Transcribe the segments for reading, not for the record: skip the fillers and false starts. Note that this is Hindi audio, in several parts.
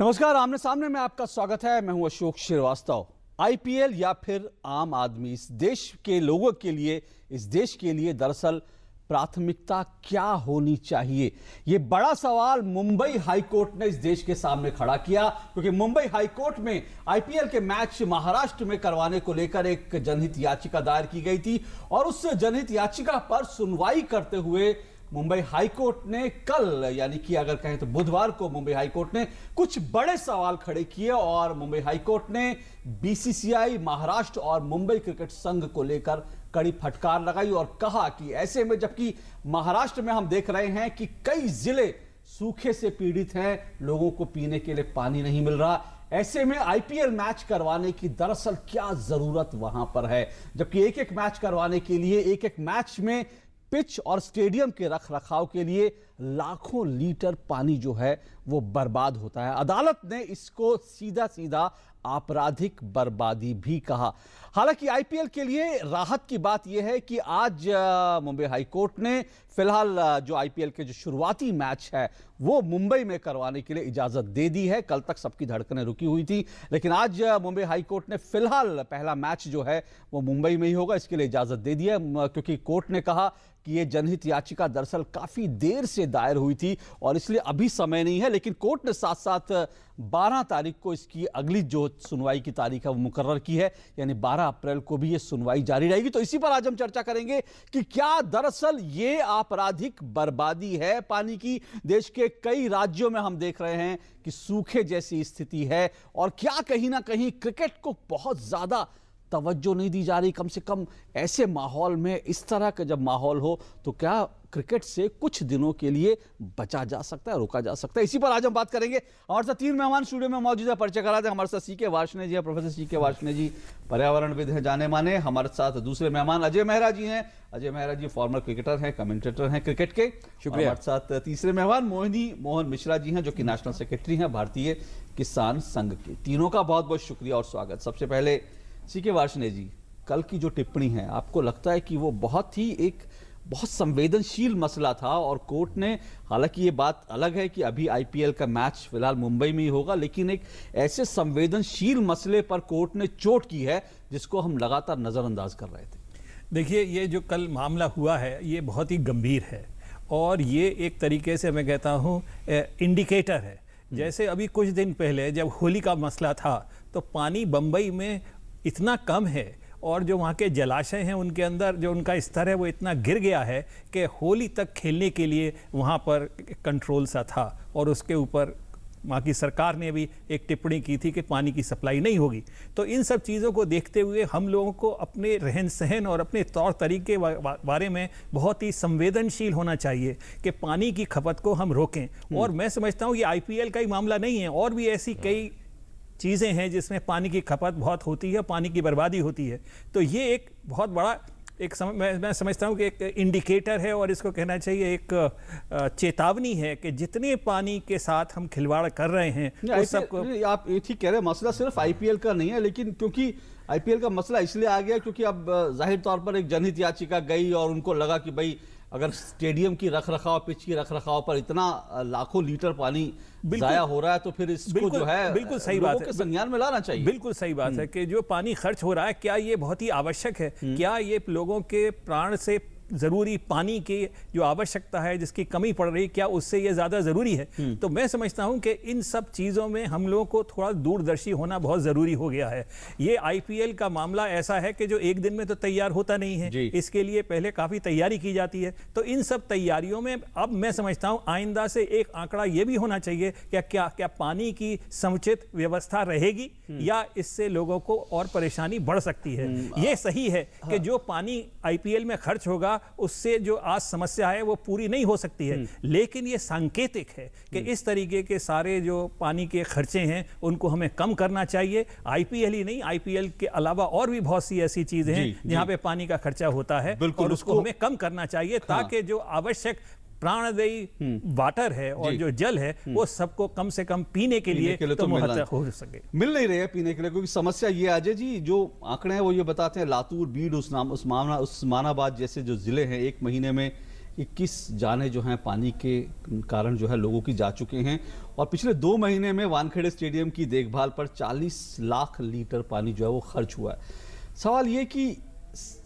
नमस्कार, आमने सामने में आपका स्वागत है। मैं हूं अशोक श्रीवास्तव। आईपीएल या फिर आम आदमी, इस देश के लोगों के लिए, इस देश के लिए दरअसल प्राथमिकता क्या होनी चाहिए, ये बड़ा सवाल मुंबई हाईकोर्ट ने इस देश के सामने खड़ा किया। क्योंकि मुंबई हाईकोर्ट में आईपीएल के मैच महाराष्ट्र में करवाने को लेकर एक जनहित याचिका दायर की गई थी और उस जनहित याचिका पर सुनवाई करते हुए मुंबई हाईकोर्ट ने कल, यानी कि अगर कहें तो बुधवार को, मुंबई हाईकोर्ट ने कुछ बड़े सवाल खड़े किए और मुंबई हाईकोर्ट ने बीसीसीआई, महाराष्ट्र और मुंबई क्रिकेट संघ को लेकर कड़ी फटकार लगाई और कहा कि ऐसे में, जबकि महाराष्ट्र में हम देख रहे हैं कि कई जिले सूखे से पीड़ित हैं, लोगों को पीने के लिए पानी नहीं मिल रहा, ऐसे में आईपीएल मैच करवाने की दरअसल क्या जरूरत वहां पर है। जबकि एक एक मैच करवाने के लिए, एक एक मैच में पिच और स्टेडियम के रख रखाव के लिए लाखों लीटर पानी जो है वो बर्बाद होता है। अदालत ने इसको सीधा सीधा आपराधिक बर्बादी भी कहा। हालांकि आईपीएल के लिए राहत की बात यह है कि आज मुंबई हाईकोर्ट ने फिलहाल जो आईपीएल के जो शुरुआती मैच है वो मुंबई में करवाने के लिए इजाजत दे दी है। कल तक सबकी धड़कनें रुकी हुई थी, लेकिन आज मुंबई हाईकोर्ट ने फिलहाल पहला मैच जो है वो मुंबई में ही होगा, इसके लिए इजाजत दे दी है। क्योंकि कोर्ट ने कहा कि ये जनहित याचिका दरअसल काफी देर से दायर हुई थी और इसलिए अभी समय नहीं है। लेकिन कोर्ट ने साथ साथ 12 तारीख को इसकी अगली जो सुनवाई की तारीख है वो मुकर्रर की है, यानी 12 अप्रैल को भी ये सुनवाई जारी रहेगी। तो इसी पर आज हम चर्चा करेंगे कि क्या दरअसल ये आपराधिक बर्बादी है पानी की। देश के कई राज्यों में हम देख रहे हैं कि सूखे जैसी स्थिति है और क्या कहीं ना कहीं क्रिकेट को बहुत ज्यादा तवज्जो नहीं दी जा रही। कम से कम ऐसे माहौल में, इस तरह का जब माहौल हो तो क्या क्रिकेट से कुछ दिनों के लिए बचा जा सकता है, रोका जा सकता है। इसी पर आज हम बात करेंगे। हमारे साथ 3 मेहमान स्टूडियो में मौजूद है, परिचय करा दें। हमारे साथ सीके वार्ष्णेय जी हैं, प्रोफेसर सीके वार्ष्णेय जी पर्यावरणविद हैं जाने माने। हमारे साथ दूसरे मेहमान अजय मेहरा जी हैं। अजय मेहरा जी फॉर्मर क्रिकेटर हैं, कमेंटेटर हैं क्रिकेट के। शुक्रिया। हमारे साथ तीसरे मेहमान मोहन मिश्रा जी हैं, जो कि नेशनल सेक्रेटरी हैं भारतीय किसान संघ के। तीनों का बहुत बहुत शुक्रिया और स्वागत। सबसे पहले सीके वार्ष्णेय जी, कल की जो टिप्पणी है, आपको लगता है कि वो बहुत संवेदनशील मसला था और कोर्ट ने, हालांकि ये बात अलग है कि अभी आईपीएल का मैच फिलहाल मुंबई में ही होगा, लेकिन एक ऐसे संवेदनशील मसले पर कोर्ट ने चोट की है जिसको हम लगातार नजरअंदाज कर रहे थे। देखिए, ये जो कल मामला हुआ है ये बहुत ही गंभीर है और ये एक तरीके से मैं कहता हूँ इंडिकेटर है। जैसे अभी कुछ दिन पहले जब होली का मसला था तो पानी बम्बई में इतना कम है और जो वहाँ के जलाशय हैं उनके अंदर जो उनका स्तर है वो इतना गिर गया है कि होली तक खेलने के लिए वहाँ पर कंट्रोल सा था और उसके ऊपर वहाँ की सरकार ने भी एक टिप्पणी की थी कि पानी की सप्लाई नहीं होगी। तो इन सब चीज़ों को देखते हुए हम लोगों को अपने रहन सहन और अपने तौर तरीके बारे में बहुत ही संवेदनशील होना चाहिए कि पानी की खपत को हम रोकें। और मैं समझता हूँ ये आईपीएल का ही मामला नहीं है, और भी ऐसी कई चीज़ें हैं जिसमें पानी की खपत बहुत होती है, पानी की बर्बादी होती है। तो ये एक बहुत बड़ा मैं समझता हूँ कि एक इंडिकेटर है और इसको कहना चाहिए एक चेतावनी है कि जितने पानी के साथ हम खिलवाड़ कर रहे हैं उस सबको। आप ये ठीक कह रहे हैं, मसला सिर्फ आईपीएल का नहीं है, लेकिन क्योंकि आईपीएल का मसला इसलिए आ गया क्योंकि अब जाहिर तौर पर एक जनहित याचिका गई और उनको लगा कि भाई अगर स्टेडियम की रखरखाव, पिच की रखरखाव पर इतना लाखों लीटर पानी जाया हो रहा है तो फिर इसको जो है बिल्कुल सही बात है, संज्ञान में लाना चाहिए। बिल्कुल सही बात है कि जो पानी खर्च हो रहा है क्या ये बहुत ही आवश्यक है, क्या ये लोगों के प्राण से ज़रूरी पानी की जो आवश्यकता है जिसकी कमी पड़ रही है, क्या उससे ये ज़्यादा ज़रूरी है। तो मैं समझता हूं कि इन सब चीज़ों में हम लोगों को थोड़ा दूरदर्शी होना बहुत ज़रूरी हो गया है। ये आईपीएल का मामला ऐसा है कि जो एक दिन में तो तैयार होता नहीं है, इसके लिए पहले काफ़ी तैयारी की जाती है। तो इन सब तैयारियों में अब मैं समझता हूँ आइंदा से एक आंकड़ा ये भी होना चाहिए क्या पानी की समुचित व्यवस्था रहेगी या इससे लोगों को और परेशानी बढ़ सकती है। ये सही है कि जो पानी आईपीएल में खर्च होगा उससे जो आज समस्या है वो पूरी नहीं हो सकती है, लेकिन ये सांकेतिक है कि इस तरीके के सारे जो पानी के खर्चे हैं उनको हमें कम करना चाहिए। आईपीएल ही नहीं, आईपीएल के अलावा और भी बहुत सी ऐसी चीजें हैं जहां पे पानी का खर्चा होता है और उसको हमें कम करना चाहिए ताकि जो आवश्यक प्राणदायी वाटर है और जो जल है वो सबको कम से कम पीने के लिए तो महत्व हो सके। मिल नहीं रहे हैं पीने के लिए, क्योंकि समस्या ये अजय जी जो आंकड़े हैं वो ये बताते हैं लातूर, बीड, उस्मानाबाद जैसे जो जिले हैं 1 महीने में 21 जाने जो हैं पानी के कारण जो है लोगों की जा चुके हैं और पिछले 2 महीने में वानखेड़े स्टेडियम की देखभाल पर 40 लाख लीटर पानी जो है वो खर्च हुआ है। सवाल ये कि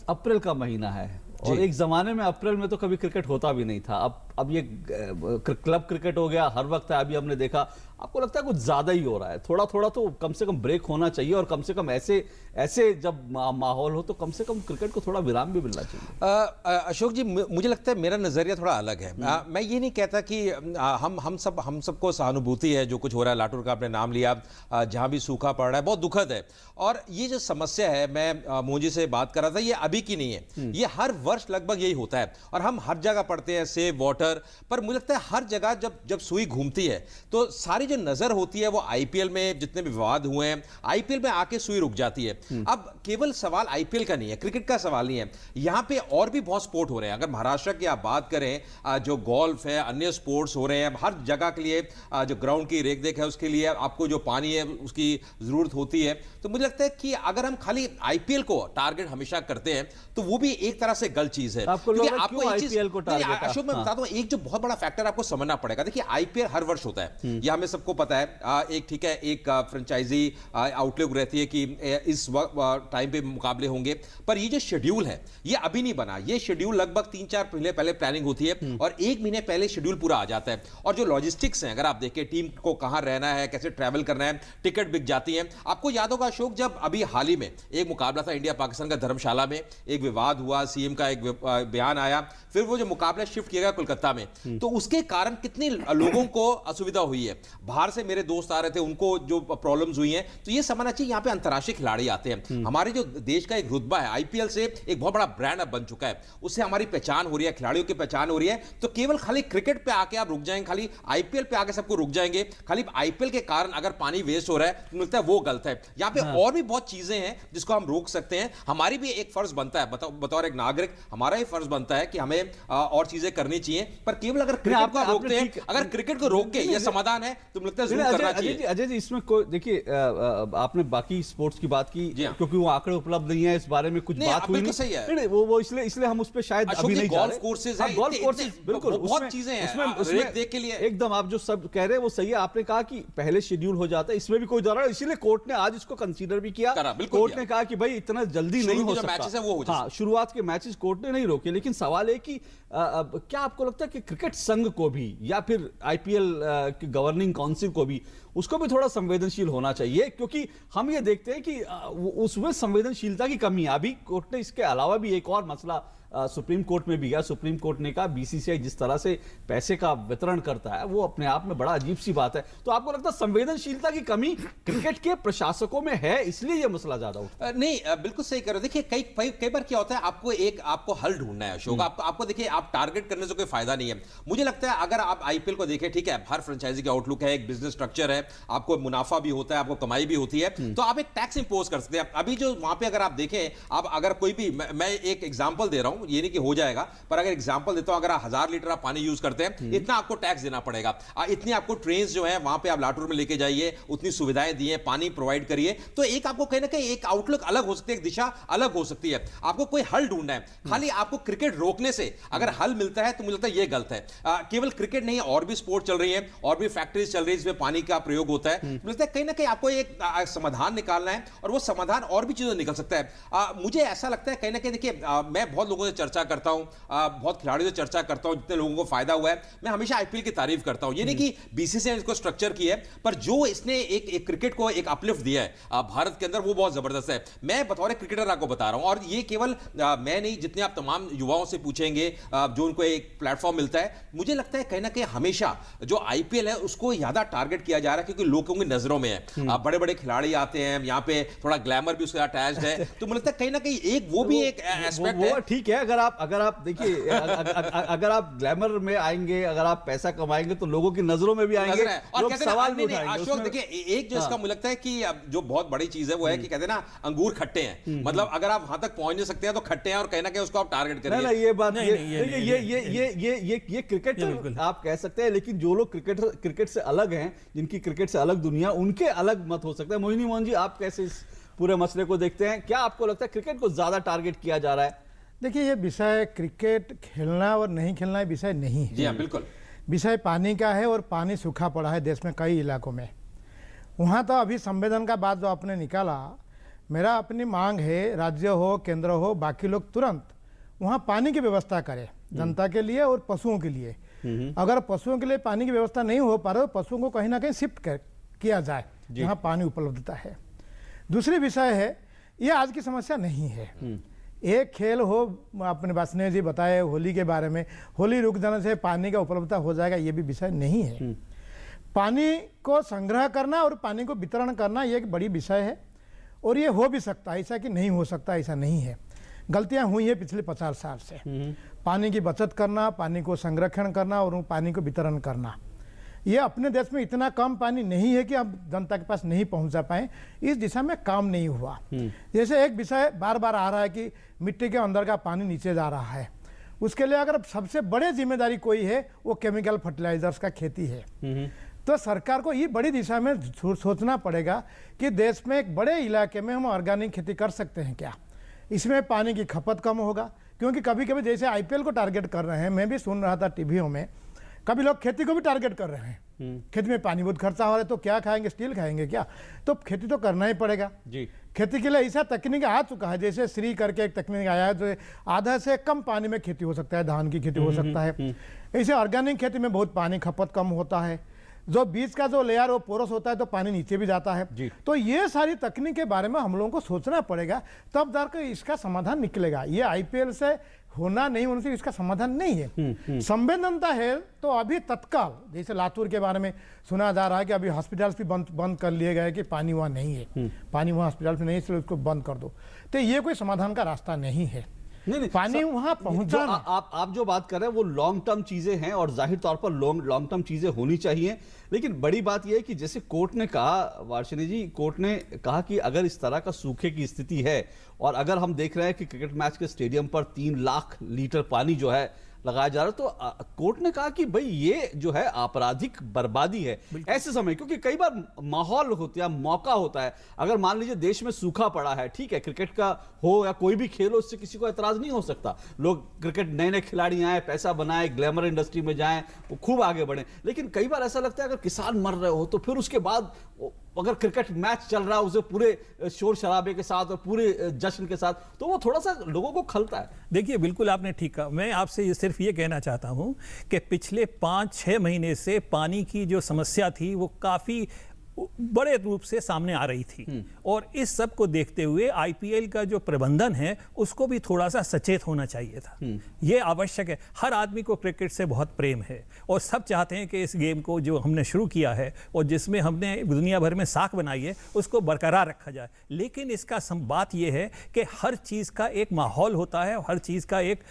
अप्रैल का महीना है और एक जमाने में अप्रैल में तो कभी क्रिकेट होता भी नहीं था। अब ये क्लब क्रिकेट हो गया, हर वक्त है। अभी हमने देखा, आपको लगता है कुछ ज्यादा ही हो रहा है? थोड़ा थोड़ा तो कम से कम ब्रेक होना चाहिए और कम से कम ऐसे जब माहौल हो तो कम से कम क्रिकेट को थोड़ा विराम भी मिलना चाहिए। अशोक जी, मुझे लगता है मेरा नजरिया थोड़ा अलग है। मैं ये नहीं कहता कि हम सबको सहानुभूति है जो कुछ हो रहा है। लाटूर का आपने नाम लिया, जहां भी सूखा पड़ रहा है बहुत दुखद है। और ये जो समस्या है, मैं मोदी से बात कर रहा था, ये अभी की नहीं है, ये हर वर्ष लगभग यही होता है और हम हर जगह पढ़ते हैं सेव वाटर। पर मुझे लगता है हर जगह जब सुई घूमती है तो सारी जो नजर होती है वो आईपीएल में जितने भी विवाद हुए हैं, आईपीएल में आके सुई रुक जाती है। अब केवल सवाल आईपीएल का नहीं है, क्रिकेट का सवाल नहीं है, यहां पे और भी बहुत स्पोर्ट हो रहे हैं। अगर महाराष्ट्र की आप बात करें, जो गोल्फ है, अन्य स्पोर्ट्स हो रहे हैं, हर जगह के लिए जो ग्राउंड की रेख देख है उसके लिए आपको जो पानी है उसकी जरूरत होती है। तो मुझे लगता है कि अगर हम खाली आईपीएल को टारगेट हमेशा करते हैं तो वो भी एक तरह से गलत चीज है। आपको एक चीज अशोक, मैं बताता हूं, एक जो बहुत बड़ा फैक्टर आपको समझना पड़ेगा। देखिए, आईपीएल हर वर्ष होता है, यह हमें सबको पता है। एक ठीक है, एक फ्रेंचाइजी आउटलुक रहती है कि इस टाइम पे मुकाबले होंगे, पर ये जो शेड्यूल है ये अभी नहीं बना। ये शेड्यूल लगभग 3-4 महीने पहले प्लानिंग होती है और 1 महीने पहले शेड्यूल पूरा आ जाता है। और जो लॉजिस्टिक्स हैं, अगर आप देखें टीम को कहां रहना है, कैसे ट्रैवल करना है, टिकट बिक जाती है। आपको याद होगा अशोक, जब अभी हाल ही में एक मुकाबला था इंडिया पाकिस्तान का धर्मशाला में, एक विवाद हुआ, सीएम का एक बयान आया, फिर वो जो मुकाबला शिफ्ट किया गया कोलकाता में, तो उसके कारण कितने लोगों को असुविधा हुई है। बाहर से मेरे दोस्त आ रहे थे, उनको जो प्रॉब्लम्स हुई हैं। तो ये समझना चाहिए, यहाँ पे अंतर्राष्ट्रीय खिलाड़ी आते हैं, हमारे जो देश का एक रुतबा है आईपीएल से एक बहुत बड़ा ब्रांड अब बन चुका है, उससे हमारी पहचान हो रही है, खिलाड़ियों की पहचान हो रही है। तो केवल खाली क्रिकेट पे आके आप रुक जाएंगे, खाली आईपीएल पे आके सबको रुक जाएंगे, खाली आईपीएल के कारण अगर पानी वेस्ट हो रहा है तो मिलता है वो गलत है। यहाँ पे और भी बहुत चीजें हैं जिसको हम रोक सकते हैं। हमारी भी एक फर्ज बनता है, बतौर एक नागरिक हमारा ही फर्ज बनता है कि हमें और चीजें करनी चाहिए। पर केवल अगर क्रिकेट को रोकते हैं, अगर क्रिकेट को रोक के ये समाधान है तो मुझे लगता है जरूर करना चाहिए। अजय जी, इसमें कोई देखिए, आपने बाकी स्पोर्ट्स की बात की क्योंकि वो आंकड़े उपलब्ध नहीं है, इस बारे में कुछ बात हुई नहीं, वो इसलिए हम उस पे शायद अभी नहीं जा रहे। गोल्फ कोर्सेज हैं, गोल्फ कोर्सेज, बिल्कुल बहुत चीजें हैं उसमें देख के लिए एकदम आप जो सब कह रहे हैं वो सही है। आपने कहा कि पहले शेड्यूल हो जाता है, इसमें भी कोई दौरान, इसीलिए कोर्ट ने आज इसको कंसीडर भी किया। कोर्ट ने कहा कि भाई इतना जल्दी नहीं हो सकता। हाँ, शुरुआत के मैचेस कोर्ट ने नहीं रोके, लेकिन सवाल है कि क्या आपको लगता है कि क्रिकेट संघ को भी या फिर आईपीएल की गवर्निंग काउंसिल को भी उसको भी थोड़ा संवेदनशील होना चाहिए? क्योंकि हम ये देखते हैं कि उसमें संवेदनशीलता की कमी है। अभी कोर्ट ने इसके अलावा भी एक और मसला सुप्रीम कोर्ट में भी गया। सुप्रीम कोर्ट ने कहा बीसीसीआई जिस तरह से पैसे का वितरण करता है वो अपने आप में बड़ा अजीब सी बात है। तो आपको लगता है संवेदनशीलता की कमी क्रिकेट के प्रशासकों में है, इसलिए यह मसला ज्यादा उठता है? नहीं, बिल्कुल सही करो। देखिए, कई बार क्या होता है, आपको हल ढूंढना है अशोक। आपको देखिए, आप टारगेट करने से कोई फायदा नहीं है। मुझे लगता है अगर आप आईपीएल को देखें, ठीक है, हर फ्रेंचाइजी का आउटलुक है, एक बिजनेस स्ट्रक्चर है, आपको मुनाफा भी होता है, आपको कमाई भी होती है, तो आप एक टैक्स इंपोज कर सकते हैं। अभी जो वहां पे अगर आप देखें, आप अगर कोई भी, मैं एक एग्जांपल दे रहा हूं, ये नहीं कि हो जाएगा, पर अगर एग्जांपल देता हूं, अगर 1000 लीटर आप पानी यूज करते हैं, इतना आपको टैक्स देना पड़ेगा। इतनी आपको ट्रेन्स जो है वहां पे आप लाटूर में लेके जाइए, उतनी सुविधाएं दिए, पानी प्रोवाइड करिए। तो एक आपको कहीं ना कहीं एक आउटलुक अलग हो सकती है, एक दिशा अलग हो सकती है। आपको कोई हल ढूंढना है, खाली आपको क्रिकेट रोकने से अगर हल मिलता है तो मुझे लगता है ये गलत है। केवल क्रिकेट नहीं, और भी स्पोर्ट चल रही है, और भी फैक्ट्रीज चल रही है जिसमें पानी का प्रयोग होता है। मुझे लगता है कहीं ना कहीं आपको एक समाधान निकालना है, और वो समाधान और भी चीजों निकल सकता है। मुझे ऐसा लगता है कहीं ना कहीं, देखिए, मैं बहुत लोगों से चर्चा करता हूं, बहुत खिलाड़ियों से चर्चा करता हूं, जितने लोगों को फायदा हुआ है, मैं हमेशा आईपीएल की तारीफ करता हूं। ये नहीं कि बीसीसीआई ने इसको स्ट्रक्चर की है, पर जो इसने एक क्रिकेट को एक अपलिफ्ट दिया है भारत के अंदर, वो बहुत जबरदस्त है। मैं बतौर क्रिकेटर आपको बता रहा हूं, और ये केवल मैं नहीं, जितने आप तमाम युवाओं से पूछेंगे जो उनको एक प्लेटफॉर्म मिलता है, मुझे लगता है कहीं ना कहीं हमेशा जो आईपीएल है उसको ज्यादा टारगेट किया जा रहा है, क्योंकि लोगों की नजरों में है। बड़े बड़े खिलाड़ी आते हैं यहाँ पे, थोड़ा ग्लैमर भी उसके साथ अटैच्ड है, तो मुझे लगता है कहीं ना कहीं एक वो भी एक एस्पेक्ट है। ठीक है, अगर आप देखिए, अगर आप ग्लैमर में आएंगे, अगर आप पैसा कमाएंगे तो लोगों की नजरों में भी आएंगे, और सवाल भी उठाएंगे। अशोक, देखिए, एक जो इसका मुझे लगता है कि जो बहुत बड़ी चीज है वो है कि कहते हैं ना, अंगूर खट्टे हैं, मतलब अगर आप वहां तक पहुंच नहीं सकते हैं तो खट्टे हैं, और कहीं ना कहीं उसको आप टारगेट करिए। ये बात, ये क्रिकेट आप कह सकते हैं, लेकिन जो लोग क्रिकेट से अलग हैं, जिनकी क्रिकेट से अलग दुनिया, उनके अलग मत हो सकता है। मोहिनी मोहन जी, आप कैसे इस पूरे मसले को देखते हैं? क्या आपको लगता है क्रिकेट को ज्यादा टारगेट किया जा रहा है? देखिए, ये विषय क्रिकेट खेलना और नहीं खेलना ये विषय नहीं है। जी हाँ, बिल्कुल। विषय पानी का है और पानी सूखा पड़ा है देश में कई इलाकों में। वहाँ तो अभी संवेदन का बात जो आपने निकाला, मेरा अपनी मांग है, राज्य हो केंद्र हो, बाकी लोग तुरंत वहाँ पानी की व्यवस्था करें जनता के लिए और पशुओं के लिए। अगर पशुओं के लिए पानी की व्यवस्था नहीं हो पा रहा तो पशुओं को कहीं ना कहीं शिफ्ट किया जाए जहाँ पानी उपलब्धता है। दूसरी विषय है, ये आज की समस्या नहीं है। एक खेल हो, अपने वासने जी बताए होली के बारे में, होली रुक जाने से पानी का उपलब्धता हो जाएगा, ये भी विषय नहीं है। पानी को संग्रह करना और पानी को वितरण करना ये एक बड़ी विषय है और ये हो भी सकता है, ऐसा कि नहीं हो सकता ऐसा नहीं है। गलतियां हुई हैं पिछले 50 साल से। पानी की बचत करना, पानी को संरक्षण करना और पानी को वितरण करना, ये अपने देश में इतना कम पानी नहीं है कि आप जनता के पास नहीं पहुंचा पाए, इस दिशा में काम नहीं हुआ। जैसे एक विषय बार बार आ रहा है कि मिट्टी के अंदर का पानी नीचे जा रहा है, उसके लिए अगर सबसे बड़े जिम्मेदारी कोई है वो केमिकल फर्टिलाइजर्स का खेती है। तो सरकार को ये बड़ी दिशा में सोचना पड़ेगा कि देश में एक बड़े इलाके में हम ऑर्गेनिक खेती कर सकते हैं क्या। इसमें पानी की खपत कम होगा, क्योंकि कभी कभी जैसे आईपीएल को टारगेट कर रहे हैं, मैं भी सुन रहा था टीवीओं में, कभी लोग खेती को भी टारगेट कर रहे हैं। खेती में पानी बहुत खर्चा हो रहा है तो क्या खाएंगे, स्टील खाएंगे क्या? तो खेती तो करना ही पड़ेगा जी। खेती के लिए ऐसा तकनीक आ चुका है, जैसे श्री करके एक तकनीक आया है जो आधा से कम पानी में खेती हो सकता है, धान की खेती हो सकता है। ऐसे ऑर्गेनिक खेती में बहुत पानी खपत कम होता है, जो बीज का जो लेयर वो पोरस होता है तो पानी नीचे भी जाता है। तो ये सारी तकनीक के बारे में हम लोगों को सोचना पड़ेगा, तब जाकर इसका समाधान निकलेगा। ये आईपीएल से होना नहीं होने से इसका समाधान नहीं है। संवेदनता है तो अभी तत्काल, जैसे लातूर के बारे में सुना जा रहा है कि अभी हॉस्पिटल्स भी बंद कर लिए गए कि पानी वहाँ नहीं है, पानी वहाँ हॉस्पिटल में नहीं है इसलिए उसको बंद कर दो। तो ये कोई समाधान का रास्ता नहीं है। नहीं, पानी वहां पहुंचा। आप जो बात कर रहे हैं वो लॉन्ग टर्म चीजें हैं और जाहिर तौर पर लॉन्ग टर्म चीजें होनी चाहिए। लेकिन बड़ी बात यह है कि जैसे कोर्ट ने कहा, वार्षिनी जी, कोर्ट ने कहा कि अगर इस तरह का सूखे की स्थिति है और अगर हम देख रहे हैं कि क्रिकेट मैच के स्टेडियम पर 3 लाख लीटर पानी जो है लगाया जा रहा है, तो कोर्ट ने कहा कि भाई ये जो है आपराधिक बर्बादी है ऐसे समय, क्योंकि कई बार माहौल होता है, मौका होता है। अगर मान लीजिए देश में सूखा पड़ा है, ठीक है, क्रिकेट का हो या कोई भी खेल हो, इससे किसी को एतराज नहीं हो सकता। लोग क्रिकेट नए नए खिलाड़ी आए, पैसा बनाए, ग्लैमर इंडस्ट्री में जाएं, वो खूब आगे बढ़े। लेकिन कई बार ऐसा लगता है अगर किसान मर रहे हो तो फिर उसके बाद अगर क्रिकेट मैच चल रहा है उसे पूरे शोर शराबे के साथ और पूरे जश्न के साथ, तो वो थोड़ा सा लोगों को खलता है। देखिए, बिल्कुल आपने ठीक कहा। मैं आपसे सिर्फ ये कहना चाहता हूं कि पिछले 5-6 महीने से पानी की जो समस्या थी वो काफी बड़े रूप से सामने आ रही थी और इस सब को देखते हुए आईपीएल का जो प्रबंधन है उसको भी थोड़ा सा सचेत होना चाहिए था। ये आवश्यक है। हर आदमी को क्रिकेट से बहुत प्रेम है और सब चाहते हैं कि इस गेम को जो हमने शुरू किया है और जिसमें हमने दुनिया भर में साख बनाई है उसको बरकरार रखा जाए। लेकिन इसका बात यह है कि हर चीज़ का एक माहौल होता है, हर चीज़ का एक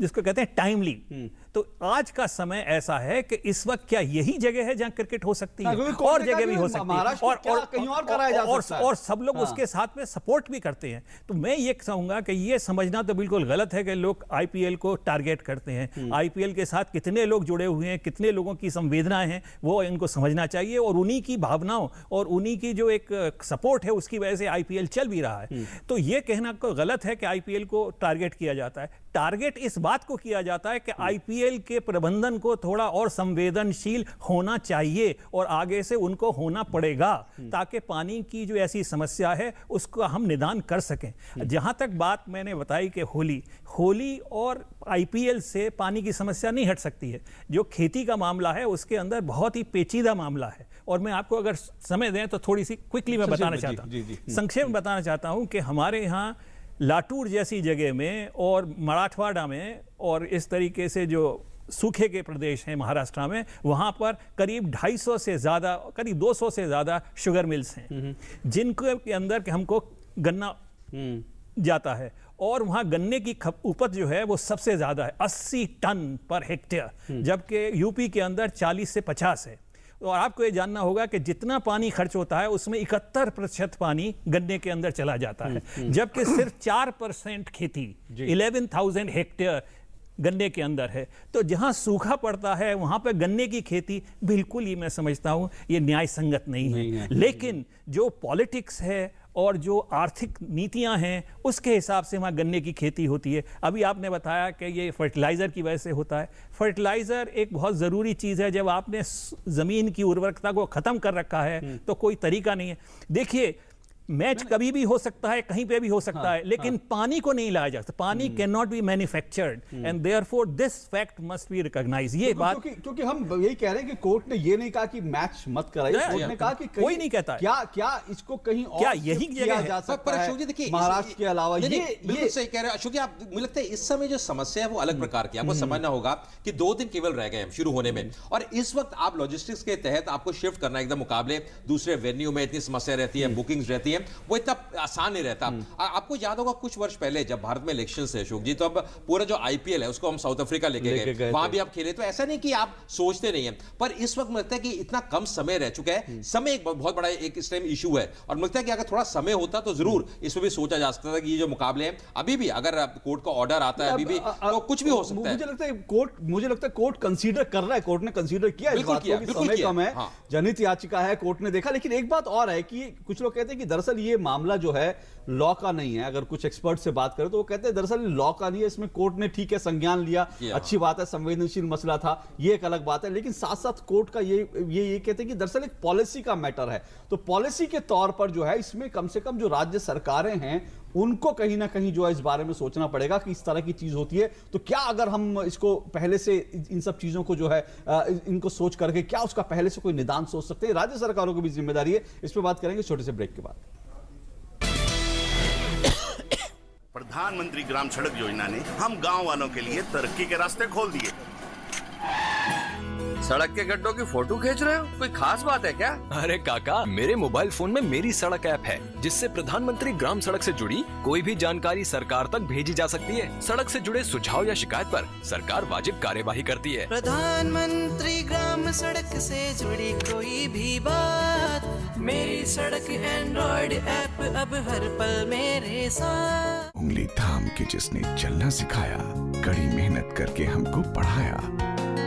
जिसको कहते हैं टाइमली। तो आज का समय ऐसा है कि इस वक्त क्या यही जगह है जहां क्रिकेट हो सकती है, और जगह भी हो सकती है और कहीं और कराया जा सकता है और सब लोग उसके साथ में सपोर्ट भी करते हैं। तो मैं ये कहूंगा कि ये समझना तो बिल्कुल गलत है कि लोग आईपीएल को टारगेट करते हैं। आईपीएल के साथ कितने लोग जुड़े हुए हैं, कितने लोगों की संवेदनाएं हैं, वो इनको समझना चाहिए और उन्हीं की भावनाओं और उन्हीं की जो एक सपोर्ट है उसकी वजह से आईपीएल चल भी रहा है। तो ये कहना गलत है कि आईपीएल को टारगेट किया जाता है। टारगेट इस बात को किया जाता है कि आईपीएल के प्रबंधन को थोड़ा और संवेदनशील होना चाहिए और आगे से उनको होना पड़ेगा ताकि पानी की जो ऐसी समस्या है उसको हम निदान कर सकें। जहां तक बात मैंने बताई कि होली और आईपीएल से पानी की समस्या नहीं हट सकती है। जो खेती का मामला है उसके अंदर बहुत ही पेचीदा मामला है और मैं आपको अगर समय दें तो थोड़ी सी क्विकली मैं बताना चाहता हूं, संक्षेप में बताना चाहता हूं कि हमारे यहाँ लातूर जैसी जगह में और मराठवाड़ा में और इस तरीके से जो सूखे के प्रदेश हैं महाराष्ट्र में, वहाँ पर करीब 250 से ज़्यादा, करीब 200 से ज़्यादा शुगर मिल्स हैं जिनके अंदर के हमको गन्ना जाता है और वहाँ गन्ने की उपज जो है वो सबसे ज़्यादा है, 80 टन पर हेक्टेयर, जबकि यूपी के अंदर 40 से 50 है। और आपको ये जानना होगा कि जितना पानी खर्च होता है उसमें 71% पानी गन्ने के अंदर चला जाता है, जबकि सिर्फ 4% खेती 11,000 हेक्टेयर गन्ने के अंदर है। तो जहां सूखा पड़ता है वहां पर गन्ने की खेती बिल्कुल ही मैं समझता हूं ये न्याय संगत नहीं है। लेकिन जो पॉलिटिक्स है और जो आर्थिक नीतियां हैं उसके हिसाब से वहाँ गन्ने की खेती होती है। अभी आपने बताया कि ये फर्टिलाइज़र की वजह से होता है। फर्टिलाइज़र एक बहुत ज़रूरी चीज़ है। जब आपने ज़मीन की उर्वरकता को ख़त्म कर रखा है तो कोई तरीका नहीं है। देखिए, मैच कभी भी हो सकता है, कहीं पे भी हो सकता है, लेकिन पानी को नहीं लाया जा सकता। Pani can not be manufactured and therefore this fact must be recognise. ये बात क्योंकि हम यही कह रहे हैं कि कोर्ट ने ये नहीं कहा कि मैच मत कराइए, कोर्ट ने कहा कि कोई नहीं कहता है। क्या इसको कहीं और क्या यही किया जगह जा है? सकता है अशोक जी देखिए, महाराष्ट्र के अलावा? ये सही कह रहे हैं अशोक जी आप। मुझे लगता है इस समय जो समस्या है वो अलग प्रकार की। आपको समझना होगा कि 2 दिन केवल रह गए हैं शुरू होने में, और इस वक्त आप लॉजिस्टिक्स के तहत आपको शिफ्ट करना एकदम मुकाबले दूसरे वेन्यू में इतनी समस्या रहती है, बुकिंग्स रहती है, वो इतना आसान नहीं रहता। आपको याद होगा कुछ वर्ष पहले जब भारत में इलेक्शंस है अशोक जी, तो अब पूरा जो आईपीएल है उसको हम साउथ अफ्रीका लेके गए, वहां भी आप खेले। तो ऐसा नहीं कि आप सोचते नहीं है, पर इस वक्त मुझे लगता है कि इतना कम समय रह चुका है। समय एक बहुत बड़ा एक इस टाइम इशू है, और मुझे लगता है कि अगर थोड़ा समय होता तो जरूर इसमें भी सोचा जा सकता था कि ये जो मुकाबले हैं अभी भी अगर कोर्ट का ऑर्डर आता है अभी भी तो कुछ भी हो सकता है। मुझे लगता है कोर्ट कंसीडर कर रहा है, कोर्ट ने कंसीडर किया इस बात को कि समय कम है, जनहित याचिका है, कोर्ट ने देखा। लेकिन एक बात और है कि कुछ लोग कहते हैं कि दरअसल ये मामला जो है लॉ का नहीं है। अगर कुछ एक्सपर्ट से बात करें तो वो कहते हैं दरअसल लॉ का नहीं है, इसमें कोर्ट ने ठीक है संज्ञान लिया, अच्छी बात है, संवेदनशील मसला था, ये एक अलग बात है। लेकिन साथ साथ कोर्ट का ये कहते हैं कि दरअसल एक पॉलिसी का मैटर है। तो पॉलिसी के तौर पर जो है इसमें कम से कम जो राज्य सरकारें हैं उनको कहीं ना कहीं जो है इस बारे में सोचना पड़ेगा कि इस तरह की चीज होती है तो क्या, अगर हम इसको पहले से इन सब चीजों को जो है इनको सोच करके क्या उसका पहले से कोई निदान सोच सकते हैं। राज्य सरकारों की भी जिम्मेदारी है। इस पर बात करेंगे छोटे से ब्रेक के बाद। प्रधानमंत्री ग्राम सड़क योजना ने हम गांव वालों के लिए तरक्की के रास्ते खोल दिए। सड़क के गड्ढों की फोटो खींच रहे हो? कोई खास बात है क्या? अरे काका, मेरे मोबाइल फोन में मेरी सड़क ऐप है जिससे प्रधानमंत्री ग्राम सड़क से जुड़ी कोई भी जानकारी सरकार तक भेजी जा सकती है। सड़क से जुड़े सुझाव या शिकायत पर सरकार वाजिब कार्यवाही करती है। प्रधानमंत्री ग्राम सड़क से जुड़ी कोई भी बात, मेरी सड़क एंड्रॉइड ऐप अब हर पल मेरे साथ। उंगली थाम के जिसने चलना सिखाया, कड़ी मेहनत करके हमको पढ़ाया,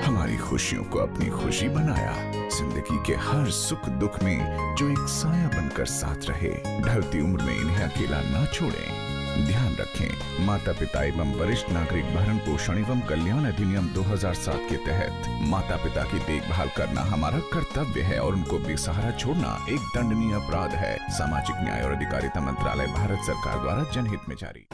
हमारी खुशियों को अपनी खुशी बनाया, जिंदगी के हर सुख दुख में जो एक साया बनकर साथ रहे, ढलती उम्र में इन्हें अकेला ना छोड़ें। ध्यान रखें, माता पिता एवं वरिष्ठ नागरिक भरण पोषण एवं कल्याण अधिनियम 2007 के तहत माता पिता की देखभाल करना हमारा कर्तव्य है और उनको बेसहारा छोड़ना एक दंडनीय अपराध है। सामाजिक न्याय और अधिकारिता मंत्रालय, भारत सरकार द्वारा जनहित में जारी।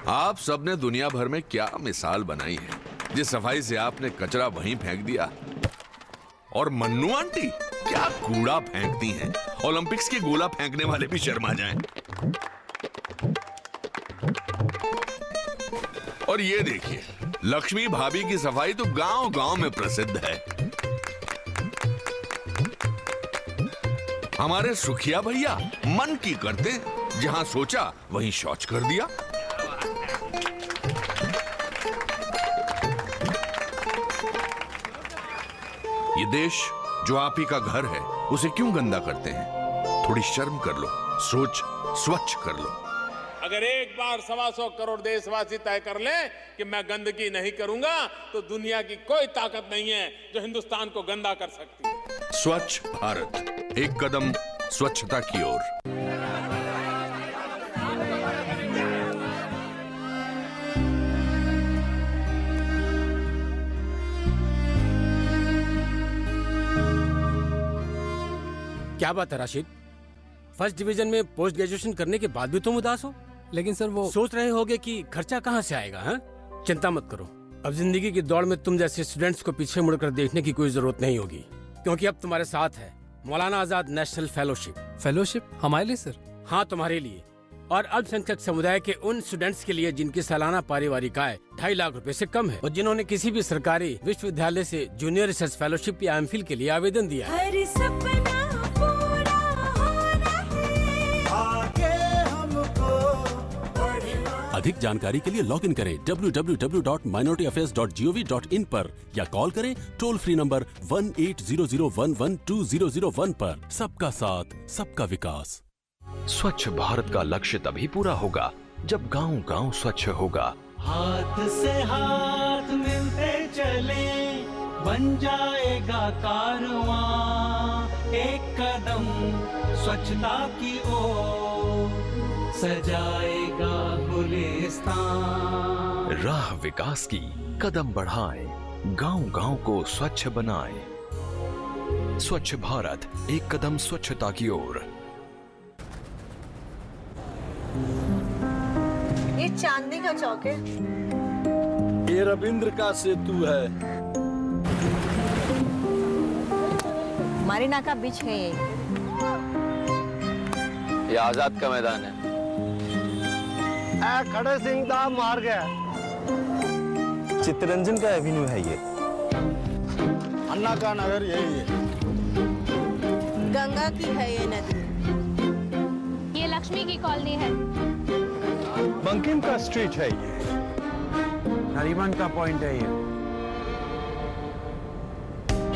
आप सबने दुनिया भर में क्या मिसाल बनाई है, जिस सफाई से आपने कचरा वहीं फेंक दिया। और मन्नू आंटी क्या कूड़ा फेंकती हैं, ओलंपिक्स के गोला फेंकने वाले भी शर्मा जाएं। और ये देखिए, लक्ष्मी भाभी की सफाई तो गांव गांव में प्रसिद्ध है। हमारे सुखिया भैया मन की करते, जहां सोचा वहीं शौच कर दिया। ये देश जो आप ही का घर है उसे क्यों गंदा करते हैं? थोड़ी शर्म कर लो, सोच स्वच्छ कर लो। अगर एक बार 125 करोड़ देशवासी तय कर ले कि मैं गंदगी नहीं करूंगा तो दुनिया की कोई ताकत नहीं है जो हिंदुस्तान को गंदा कर सकती है। स्वच्छ भारत, एक कदम स्वच्छता की ओर। क्या बात है राशिद, फर्स्ट डिवीजन में पोस्ट ग्रेजुएशन करने के बाद भी तुम उदास हो? लेकिन सर वो सोच रहे होगे कि खर्चा कहाँ से आएगा? हाँ, चिंता मत करो, अब जिंदगी की दौड़ में तुम जैसे स्टूडेंट्स को पीछे मुड़कर देखने की कोई जरूरत नहीं होगी, क्योंकि अब तुम्हारे साथ है Maulana Azad national fellowship. Fellowship हमारे लिए सर? हाँ, तुम्हारे लिए और अल्पसंख्यक समुदाय के उन स्टूडेंट्स के लिए जिनकी सालाना पारिवारिक आय 2.5 लाख रुपए से कम है और जिन्होंने किसी भी सरकारी विश्वविद्यालय से जूनियर रिसर्च फेलोशिप या एमफिल के लिए आवेदन दिया है। अधिक जानकारी के लिए लॉग इन करें www.minorityaffaires.gov.in पर या कॉल करें टोल फ्री नंबर 1800112001 पर। सबका साथ, सबका विकास। स्वच्छ भारत का लक्ष्य तभी पूरा होगा जब गांव-गांव स्वच्छ होगा। हाथ से हाथ मिलते चले, बन जाएगा कारवां, एक कदम स्वच्छता की ओर सजाएगा गुलिस्तान। राह विकास की कदम बढ़ाएं, गांव-गांव को स्वच्छ बनाएं। स्वच्छ भारत, एक कदम स्वच्छता की ओर। ये चांदनी का चौक है। ये रविंद्र का सेतु है। मरीना का बीच है ये। ये आजाद का मैदान है। खड़े सिंह दा मार्ग है। चित्तरंजन का एवेन्यू है ये। अन्ना का नगर यही है। गंगा की है ये नदी। ये लक्ष्मी की कॉलोनी है। बंकिम का स्ट्रीट है ये। नरीमन का पॉइंट है ये।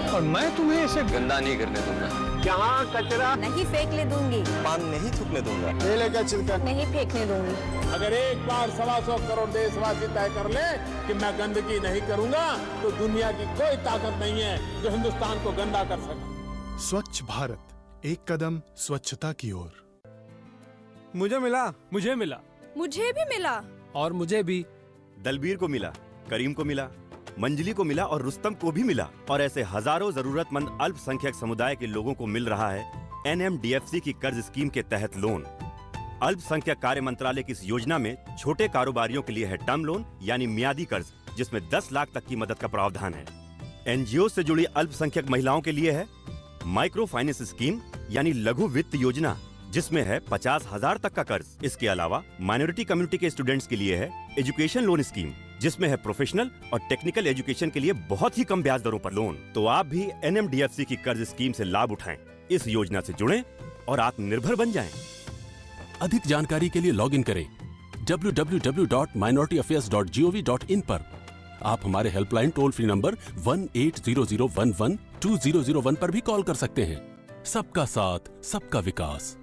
और मैं तुम्हें इसे गंदा नहीं करने दूंगा। यहाँ कचरा नहीं फेंकने दूंगी। पान नहीं थूकने दूंगा। केले का छिलका नहीं फेंकने दूंगी। अगर एक बार 125 करोड़ देशवासी तय कर ले कि मैं गंदगी नहीं करूंगा, तो दुनिया की कोई ताकत नहीं है जो हिंदुस्तान को गंदा कर सके। स्वच्छ भारत, एक कदम स्वच्छता की ओर। मुझे मिला। मुझे मिला। मुझे भी मिला। और मुझे भी। दलबीर को मिला, करीम को मिला, मंजली को मिला और रुस्तम को भी मिला। और ऐसे हजारों जरूरतमंद अल्पसंख्यक समुदाय के लोगों को मिल रहा है NMDFC की कर्ज स्कीम के तहत लोन। अल्पसंख्यक कार्य मंत्रालय की इस योजना में छोटे कारोबारियों के लिए है टर्म लोन यानी मियादी कर्ज, जिसमें 10 लाख तक की मदद का प्रावधान है। NGO से जुड़ी अल्पसंख्यक महिलाओं के लिए है माइक्रो फाइनेंस स्कीम यानी लघु वित्त योजना, जिसमें है 50,000 तक का कर्ज। इसके अलावा माइनॉरिटी कम्युनिटी के स्टूडेंट्स के लिए है एजुकेशन लोन स्कीम, जिसमें है प्रोफेशनल और टेक्निकल एजुकेशन के लिए बहुत ही कम ब्याज दरों पर लोन। तो आप भी NMDFC की कर्ज स्कीम से लाभ उठाएं, इस योजना से जुड़ें और आत्मनिर्भर बन जाएं। अधिक जानकारी के लिए लॉग इन करें www.minorityAffairs.gov.in पर। आप हमारे हेल्पलाइन टोल फ्री नंबर 1800112001 पर भी कॉल कर सकते हैं। सबका साथ, सबका विकास।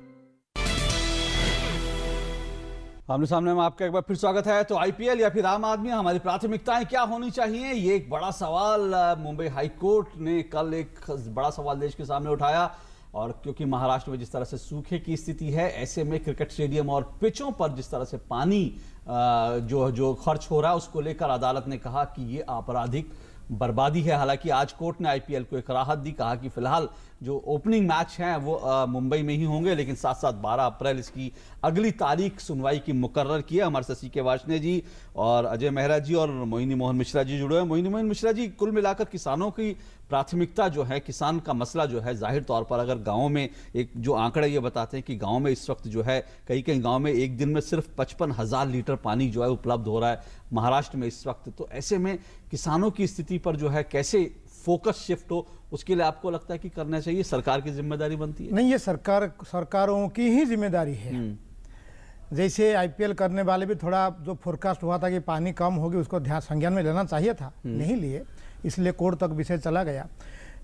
आमने सामने में आपका एक बार फिर स्वागत है। तो IPL या फिर आम आदमी, हमारी प्राथमिकताएं क्या होनी चाहिए, ये एक बड़ा सवाल मुंबई हाई कोर्ट ने कल एक बड़ा सवाल देश के सामने उठाया। और क्योंकि महाराष्ट्र में जिस तरह से सूखे की स्थिति है, ऐसे में क्रिकेट स्टेडियम और पिचों पर जिस तरह से पानी जो खर्च हो रहा है, उसको लेकर अदालत ने कहा कि ये आपराधिक बर्बादी है। हालांकि आज कोर्ट ने IPL को एक राहत दी, कहा कि फिलहाल जो ओपनिंग मैच हैं वो मुंबई में ही होंगे, लेकिन साथ साथ 12 अप्रैल इसकी अगली तारीख सुनवाई की मुकर्रर की है। हमारे शशि के वार्ष्णेय जी और अजय मेहरा जी और मोहिनी मोहन मिश्रा जी जुड़े हैं। मोहिनी मोहन मिश्रा जी, कुल मिलाकर किसानों की प्राथमिकता जो है, किसान का मसला जो है, जाहिर तौर पर अगर गाँव में एक जो आंकड़े ये बताते हैं कि गाँव में इस वक्त जो है कई कई गाँव में एक दिन में सिर्फ 55,000 लीटर पानी जो है उपलब्ध हो रहा है महाराष्ट्र में इस वक्त। तो ऐसे में किसानों की स्थिति पर जो है कैसे फोकस शिफ्ट हो, उसके लिए आपको लगता है कि करना चाहिए, सरकार की जिम्मेदारी बनती है? नहीं, ये सरकारों की ही जिम्मेदारी है। जैसे IPL करने वाले भी थोड़ा जो फोरकास्ट हुआ था कि पानी कम होगी, उसको ध्यान संज्ञान में लेना चाहिए था, नहीं लिए, इसलिए कोर्ट तक विषय चला गया।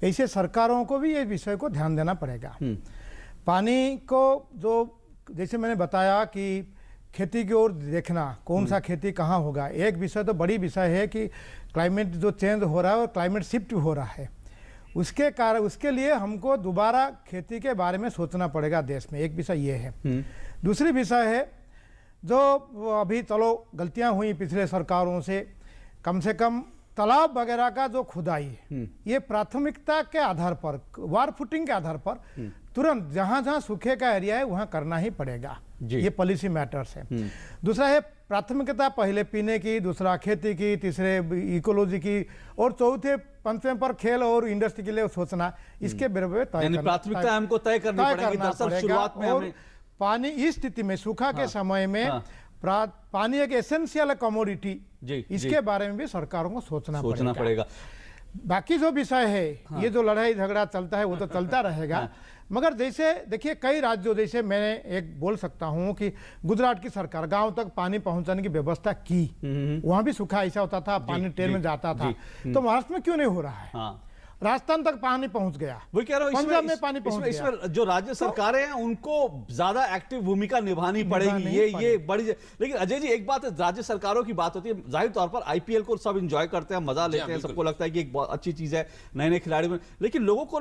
ऐसे सरकारों को भी ये विषय को ध्यान देना पड़ेगा। पानी को जो जैसे मैंने बताया कि खेती की ओर देखना, कौन सा खेती कहाँ होगा। एक विषय तो बड़ी विषय है कि क्लाइमेट जो चेंज हो रहा है और क्लाइमेट शिफ्ट हो रहा है, उसके लिए हमको दोबारा खेती के बारे में सोचना पड़ेगा देश में। एक विषय ये है। दूसरी विषय है जो अभी चलो गलतियां हुई पिछले सरकारों से कम तालाब वगैरह का जो खुदाई है, ये प्राथमिकता के आधार पर, वार फुटिंग के आधार पर तुरंत जहां जहां सूखे का एरिया है वहां करना ही पड़ेगा। ये पॉलिसी मैटर्स है। दूसरा है प्राथमिकता पहले पीने की, दूसरा खेती की, तीसरे इकोलॉजी की, और चौथे पंचवें पर खेल और इंडस्ट्री के लिए सोचना। इसके प्राथमिकता हमको तय करनी पड़ेगी। दरअसल शुरुआत में हमें पानी इस स्थिति में, सूखा के समय में पानी एक एसेंशियल कमोडिटी, इसके बारे में भी सरकारों को सोचना पड़ेगा। बाकी जो विषय है, ये जो लड़ाई झगड़ा चलता है वो तो चलता रहेगा। मगर जैसे देखिए कई राज्यों, जैसे मैंने एक बोल सकता हूं कि गुजरात की सरकार गांव तक पानी पहुंचाने की व्यवस्था की, वहां भी सूखा ऐसा होता था, पानी ट्रेन में जाता था। तो महाराष्ट्र में क्यों नहीं हो रहा है? राजस्थान तक पानी पहुंच गया, वही कह रहा हूं, पंजाब में पानी पहुंच गया। इसमें जो राज्य सरकारें हैं उनको ज्यादा एक्टिव भूमिका निभानी पड़ेगी, ये बड़ी। लेकिन अजय जी एक बात है, राज्य सरकारों की बात होती है, जाहिर तौर पर आईपीएल को सब एंजॉय करते हैं, मजा लेते हैं, सबको लगता है कि एक बहुत अच्छी चीज है, नए नए खिलाड़ी में, लेकिन लोगों को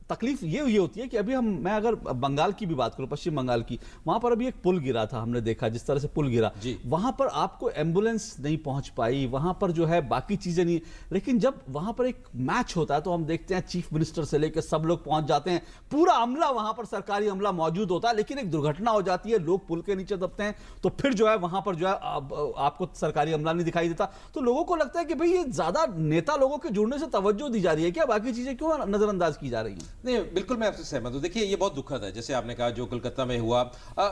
तकलीफ ये होती है कि अभी मैं अगर बंगाल की भी बात करूं, पश्चिम बंगाल की, वहां पर अभी एक पुल गिरा था, हमने देखा जिस तरह से पुल गिरा, वहां पर आपको एम्बुलेंस नहीं पहुंच पाई, वहां पर जो है बाकी चीजें नहीं। लेकिन जब वहां पर एक मैच होता है तो हम देखते हैं चीफ मिनिस्टर से लेकर सब लोग पहुंच जाते हैं, पूरा अमला वहां पर, सरकारी अमला मौजूद होता है, लेकिन एक दुर्घटना हो जाती है, लोग पुल के नीचे दबते हैं, तो फिर जो है वहां पर जो है आपको सरकारी अमला नहीं दिखाई देता। तो लोगों को लगता है कि भाई ये ज्यादा नेता लोगों के जुड़ने से तवज्जो दी जा रही है क्या, बाकी चीजें क्यों नजरअंदाज की जा रही है? नहीं, बिल्कुल मैं आपसे सहमत हूं। देखिए ये बहुत दुखद है, जैसे आपने कहा जो कोलकाता में हुआ।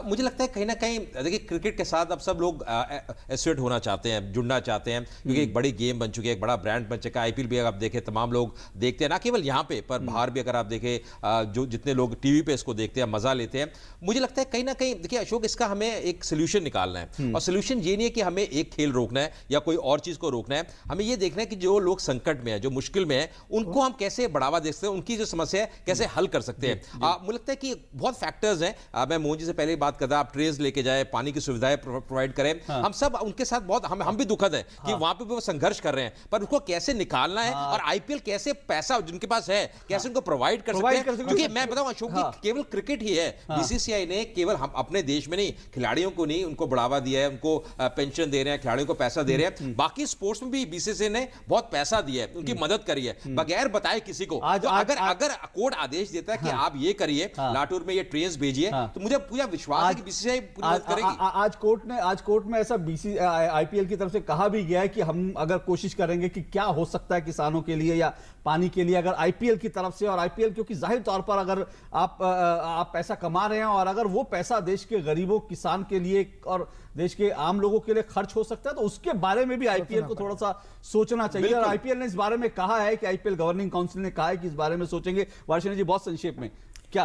मुझे लगता है कहीं ना कहीं देखिए क्रिकेट के साथ अब सब लोग एसोसिएट होना चाहते हैं, जुड़ना चाहते हैं, क्योंकि एक बड़ी गेम बन चुकी है, एक बड़ा ब्रांड बन चुका है। आईपीएल भी आप देखें तमाम लोग देखते हैं, ना केवल यहाँ पे पर बाहर भी अगर आप देखें जो जितने लोग टीवी पे इसको देखते हैं, मजा लेते हैं। मुझे लगता है कहीं ना कहीं देखिए अशोक, इसका हमें एक सोल्यूशन निकालना है, और सोल्यूशन ये नहीं है कि हमें एक खेल रोकना है या कोई और चीज को रोकना है, हमें ये देखना है कि जो लोग संकट में है, जो मुश्किल में है, उनको हम कैसे बढ़ावा दे सकते हैं, उनकी जो समस्या है कैसे हल कर सकते हैं। मुझे लगता है कि बहुत फैक्टर्स हैं। मैं मोहन जी से पहले बात कर रहा, आप ट्रेस लेके जाए, पानी की सुविधाएं प्रोवाइड करें, हम सब उनके साथ बहुत हम भी दुखद है कि वहां पे वो संघर्ष कर रहे हैं, पर उसको कैसे निकालना है, और आईपीएल कैसे पैसा जिनके पास है कैसे उनको प्रोवाइड कर सकते हैं। क्योंकि मैं बताऊं अशोक जी, केवल क्रिकेट ही है, बीसीसीआई ने केवल हम अपने देश में नहीं, खिलाड़ियों को नहीं, उनको बढ़ावा दिया है, उनको पेंशन दे रहे हैं, खिलाड़ियों को पैसा दे रहे हैं, बाकी स्पोर्ट्स में भी बीसीसीआई ने बहुत पैसा दिया है, उनकी मदद करी है बगैर बताए किसी को। अगर कोर्ट आदेश देता है कि आप ये करिए, लाटूर में ये ट्रेन्स भेजिए, तो मुझे पूरा विश्वास है कि बीसीसीआई पूरी मदद करेगी। आज कोर्ट में ऐसा आईपीएल की तरफ से कहा भी गया है कि हम अगर कोशिश करेंगे कि क्या हो सकता है किसानों के लिए या पानी के लिए, अगर आईपीएल की तरफ से, और आईपीएल क्योंकि जाहिर तौर पर अगर आप पैसा कमा रहे हैं और अगर वो पैसा देश के गरीबों, किसान के लिए और देश के आम लोगों के लिए खर्च हो सकता है, तो उसके बारे में भी आईपीएल को थोड़ा सा सोचना चाहिए। और आईपीएल ने इस बारे में कहा है कि आईपीएल गवर्निंग काउंसिल ने कहा है कि इस बारे में सोचेंगे। वार्षिणी जी बहुत संक्षेप में क्या?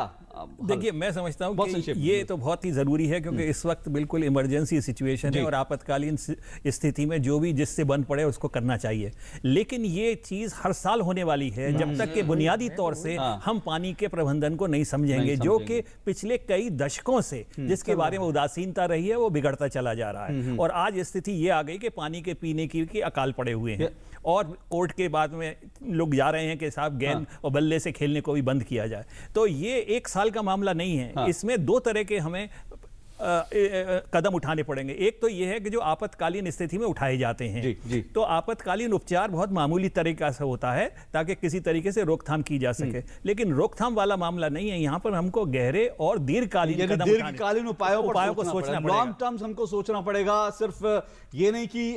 देखिए मैं समझता हूं कि ये तो बहुत ही जरूरी है, क्योंकि इस वक्त बिल्कुल इमरजेंसी सिचुएशन है, और आपातकालीन स्थिति में जो भी जिससे बन पड़े उसको करना चाहिए। लेकिन ये चीज हर साल होने वाली है जब तक कि बुनियादी तौर से हम पानी के प्रबंधन को नहीं समझेंगे, जो कि पिछले कई दशकों से जिसके बारे में उदासीनता रही है वो बिगड़ता चला जा रहा है। और आज स्थिति ये आ गई कि पानी के पीने की अकाल पड़े हुए हैं, और कोर्ट के बाद में लोग जा रहे हैं कि साहब गेंद और बल्ले से खेलने को भी बंद किया जाए। तो ये एक साल का मामला नहीं है, इसमें दो तरह के हमें कदम उठाने पड़ेंगे। एक तो यह है कि जो आपातकालीन स्थिति में उठाए जाते हैं, जी। तो आपातकालीन उपचार बहुत मामूली तरीका से होता है ताकि किसी तरीके से रोकथाम की जा सके, लेकिन रोकथाम वाला मामला नहीं है। यहाँ पर हमको गहरे और दीर्घकालीन उपायों को सोचना पड़ेगा, लॉन्ग टर्म्स हमको सोचना पड़ेगा। सिर्फ ये नहीं कि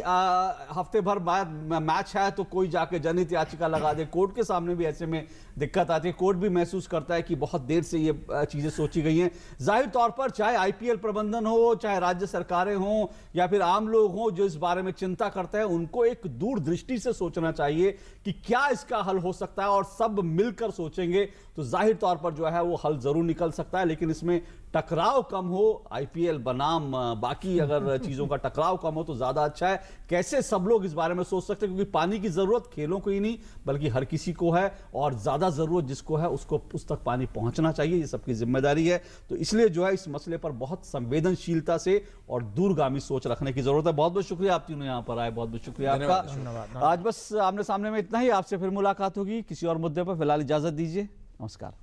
हफ्ते भर बाद मैच है तो कोई जाके जनहित याचिका लगा दे, कोर्ट के सामने भी ऐसे में दिक्कत आती है। कोर्ट भी महसूस करता है कि बहुत देर से ये चीजें सोची गई हैं। जाहिर तौर पर चाहे आईपीएल प्रबंधन हो, चाहे राज्य सरकारें हों, या फिर आम लोग हों जो इस बारे में चिंता करते हैं, उनको एक दूरदृष्टि से सोचना चाहिए कि क्या इसका हल हो सकता है, और सब मिलकर सोचेंगे तो जाहिर तौर पर जो है वो हल जरूर निकल सकता है। लेकिन इसमें टकराव कम हो, आईपीएल बनाम बाकी अगर चीजों का टकराव कम हो तो ज्यादा अच्छा है। कैसे सब लोग इस बारे में सोच सकते हैं, क्योंकि पानी की जरूरत खेलों को ही नहीं बल्कि हर किसी को है, और ज्यादा जरूरत जिसको है उसको उस तक पानी पहुंचना चाहिए, ये सबकी जिम्मेदारी है। तो इसलिए जो है इस मसले पर बहुत संवेदनशीलता से और दूरगामी सोच रखने की जरूरत है। बहुत बहुत शुक्रिया आप तीनों यहाँ पर आए, बहुत बहुत शुक्रिया आपका। आज बस आमने सामने में इतना ही, आपसे फिर मुलाकात होगी किसी और मुद्दे पर। फिलहाल इजाजत दीजिए, नमस्कार।